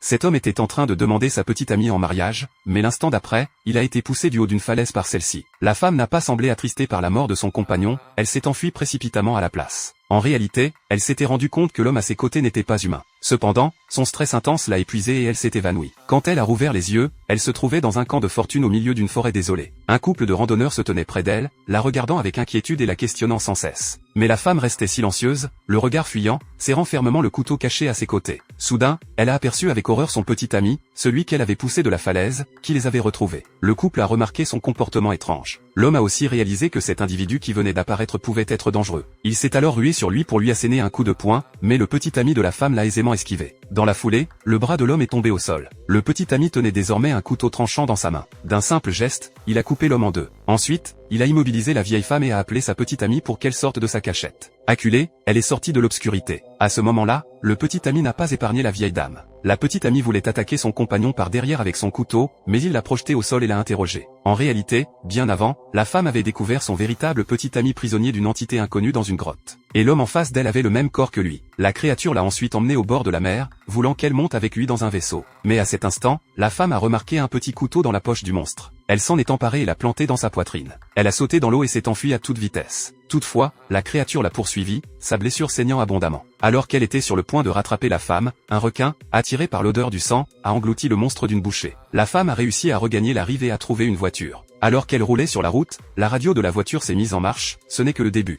Cet homme était en train de demander sa petite amie en mariage, mais l'instant d'après, il a été poussé du haut d'une falaise par celle-ci. La femme n'a pas semblé attristée par la mort de son compagnon, elle s'est enfuie précipitamment à la place. En réalité, elle s'était rendue compte que l'homme à ses côtés n'était pas humain. Cependant, son stress intense l'a épuisée et elle s'est évanouie. Quand elle a rouvert les yeux, elle se trouvait dans un camp de fortune au milieu d'une forêt désolée. Un couple de randonneurs se tenait près d'elle, la regardant avec inquiétude et la questionnant sans cesse. Mais la femme restait silencieuse, le regard fuyant, serrant fermement le couteau caché à ses côtés. Soudain, elle a aperçu avec horreur son petit ami, celui qu'elle avait poussé de la falaise, qui les avait retrouvés. Le couple a remarqué son comportement étrange. L'homme a aussi réalisé que cet individu qui venait d'apparaître pouvait être dangereux. Il s'est alors rué sur lui pour lui asséner un coup de poing, mais le petit ami de la femme l'a aisément esquivé. Dans la foulée, le bras de l'homme est tombé au sol. Le petit ami tenait désormais un couteau tranchant dans sa main. D'un simple geste, il a coupé l'homme en deux. Ensuite, il a immobilisé la vieille femme et a appelé sa petite amie pour qu'elle sorte de sa cachette. Acculée, elle est sortie de l'obscurité. À ce moment-là, le petit ami n'a pas épargné la vieille dame. La petite amie voulait attaquer son compagnon par derrière avec son couteau, mais il l'a projeté au sol et l'a interrogé. En réalité, bien avant, la femme avait découvert son véritable petit ami prisonnier d'une entité inconnue dans une grotte. Et l'homme en face d'elle avait le même corps que lui. La créature l'a ensuite emmené au bord de la mer, voulant qu'elle monte avec lui dans un vaisseau. Mais à cet instant, la femme a remarqué un petit couteau dans la poche du monstre. Elle s'en est emparée et l'a planté dans sa poitrine. Elle a sauté dans l'eau et s'est enfuie à toute vitesse. Toutefois, la créature l'a poursuivie, sa blessure saignant abondamment. Alors qu'elle était sur le point de rattraper la femme, un requin, attiré par l'odeur du sang, a englouti le monstre d'une bouchée. La femme a réussi à regagner la rive et a trouvé une voiture. Alors qu'elle roulait sur la route, la radio de la voiture s'est mise en marche, ce n'est que le début.